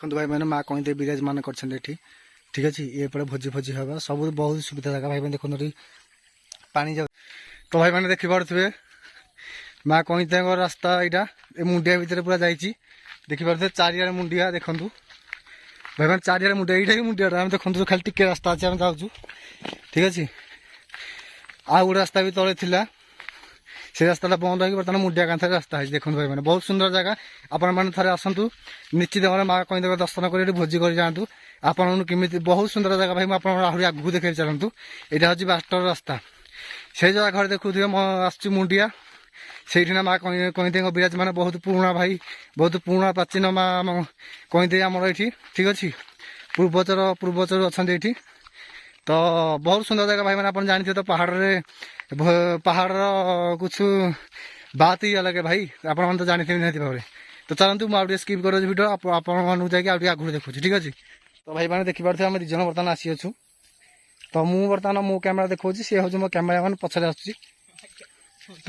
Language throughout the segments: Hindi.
देखो भाई मैंने माँ कहीं विराजमान कर ठीक अच्छे ये भोजी भोजी हम सब बहुत सुविधा जगह भाई देखो पानी जाऊ तो भाई मैंने देखी पारे माँ कहीं रास्ता यहाँ मुंडिया भितर पूरा जाइए देखिपे चारिया मुंडिया देखु भाई मैंने चारिया मुंडिया यहाँ मुंडिया आम देखो खाली टिके रास्ता अच्छे आम जाऊँ ठीक अच्छे आ गोटे रास्ता भी तले थिला से रास्ता बंद हो बर्तमान मुंडिया कांथ रास्ता है देखो भाई मैंने बहुत सुंदर जगह आपण मैंने थे आसतु निश्चित भाव माँ कहीं दर्शन कर भोजी कर जातु आपमि बहुत सुंदर जगह भाई मुझे आहरी आगू देखे चलतु यहाँ हूँ बास्टर रास्ता से जगह घर देखुए मुंडिया से माँ कहीं विराजमान बहुत पुराना भाई बहुत पुराना प्राचीन माँ कहीं आमर ये ठीक अच्छे पूर्वचर अच्छा ये तो बहुत सुंदर जगह भाई मैंने आप जानते तो पहाड़ कुछ बात ही अलग है भाई आप तो जानते निहती भाव में तो चलते मुझे स्किप कर भिडियो आपको जाकि आगे देखुची ठीक अच्छे तो भाई मैंने देखिपे आम दिज बर्तमान आसीचु तो मुझे बर्तमान मो कैमेरा देखा सी हूँ मो कैमेरा मैंने पछाड़े आसूसी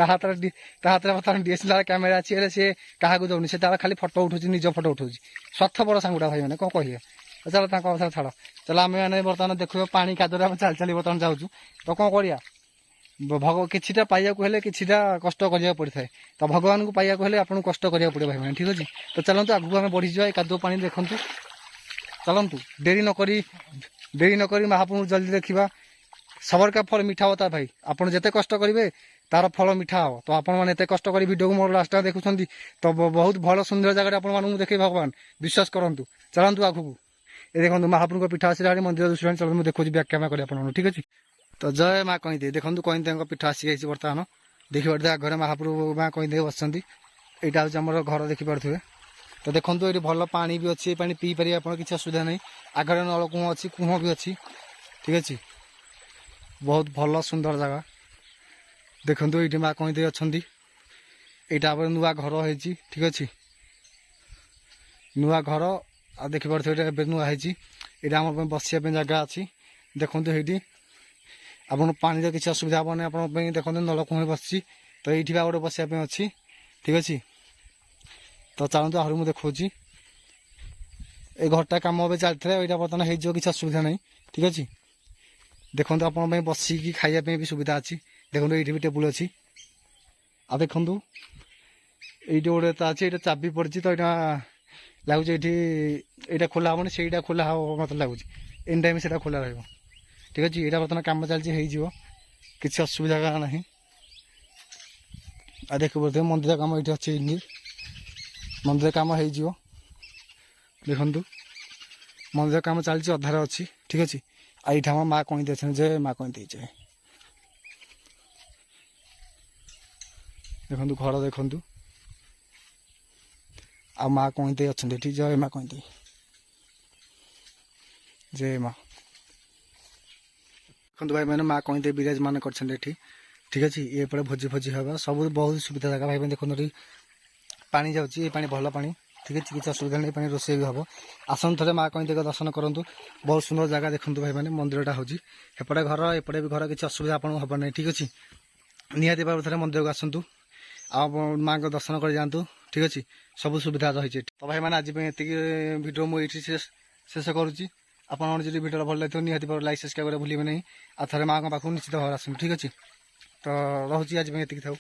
हाथ बर्तमान डीएसएलआर कैमेरा अच्छी सी क्या दौनी से खाली फटो उठू निज फटो उठू स्वार्थपर सांगुड़ा भाई मैंने कौन कहे चलो कथा छाड़ चलो आम मैंने बर्तमान देखो पानी कादरे आम चल चली बर्तमान जाऊँ तो कौन करिया किछिटा पाइया किछिटा कष्ट करिया पड़ता है तो भगवान को पाइया आपको कष्ट करिया पड़े भाई मैंने ठीक अच्छे तो चलते आगू आम बढ़ी जाए कादुआ पानी देखु चलतु डेरी नक महाप्रभु जल्दी देखा सबर का फल मीठा होता है भाई आपड़ जिते कष्ट करेंगे तार फल मीठा हो तो आपत कष्ट कर भिडियो को मोर लास्ट देखुं तो बहुत भल सुंदर जगह आपको देखे भगवान विश्वास करूँ चलतु आगू ये देखो महाप्रभु पीठ आसा मंदिर दूसरा चलो मुझे देखो बैक कैमेरा कर आप ठीक अच्छे तो जय माँ कहीं देखो कहीं पीठ आसी जाइए बर्तमान देखिए आगे महाप्रभु माँ कहीं बस यहाँ हूँ घर देखिपे तो देखो ये भल पानी भी अच्छी पानी पी पारे आप किसी असुविधा नहीं आगे नलकूह अच्छी कुह भी अच्छी ठीक अच्छे बहुत भल सुंदर जगह देखो ये माँ कहीं अच्छा यहाँ नुआ घर हो ठीक अच्छे नुआ घर आ देखिपे नुआ है आम बस जगह अच्छी देखो ये आप पानी किसी असुविधा हेनी आप देखो नलकूह बस तो ये गोटे बसापी अच्छी ठीक अच्छे तो चलते आहरी मुझे देखी ये घरटा कम ए चलता है बर्तमान हो किसी असुविधा नहीं ठीक अच्छे देखो आप बसिकी खायापी भी सुविधा अच्छी देखो ये भी टेबुल अच्छी आ देखु ये गोटे तो अच्छी ये चाबी पड़ी तो यहाँ लगुच ये खोला हेनी से खोला हम मतलब लगुच एन टाइम से खोला रहा ठीक अच्छे यहाँ बर्तमान कम चलती हो किसी असुविधा ना आ देख पारे मंदिर कम ये अच्छे मंदिर कम हो देखु मंदिर कम चलती अधार अच्छी ठीक अच्छे यहाँ माँ कहीं अच्छे जय माँ कहीं जय देखु घर देखु आ माँ कहीं अच्छा ठीक जय माँ कहीं जय माँ देखो भाई मैंने माँ कहीं विराजमान कर ठीक अच्छे ये भोजी भोजी हम सब बहुत सुविधा जगह भाई देखो पानी जाऊँगी पानी भल पानी ठीक अच्छे किसी असुविधा नहीं पानी रोषे भी हम आसन थे माँ कहीं दर्शन करूँ बहुत सुंदर जगह देखो भाई मैंने मंदिरटा हूँ एपटे घर एपटे भी घर किसी असुविधा आपको हम नहीं ठीक अच्छे निहाती भाव थे मंदिर को आसतु आ माँ को दर्शन कर जातु ठीक अच्छे सब सुविधा रही तो भाई मैंने आज भिडियो मुझे शेष करुँची आपड़ जी भिडियो भल लगे निहाती भाव लाइक सब्सक्राइब करें भूलें नहीं आ थे माँ पाखु निश्चित भाव आसतु ठीक अच्छे तो रोचे आज ये थाऊ।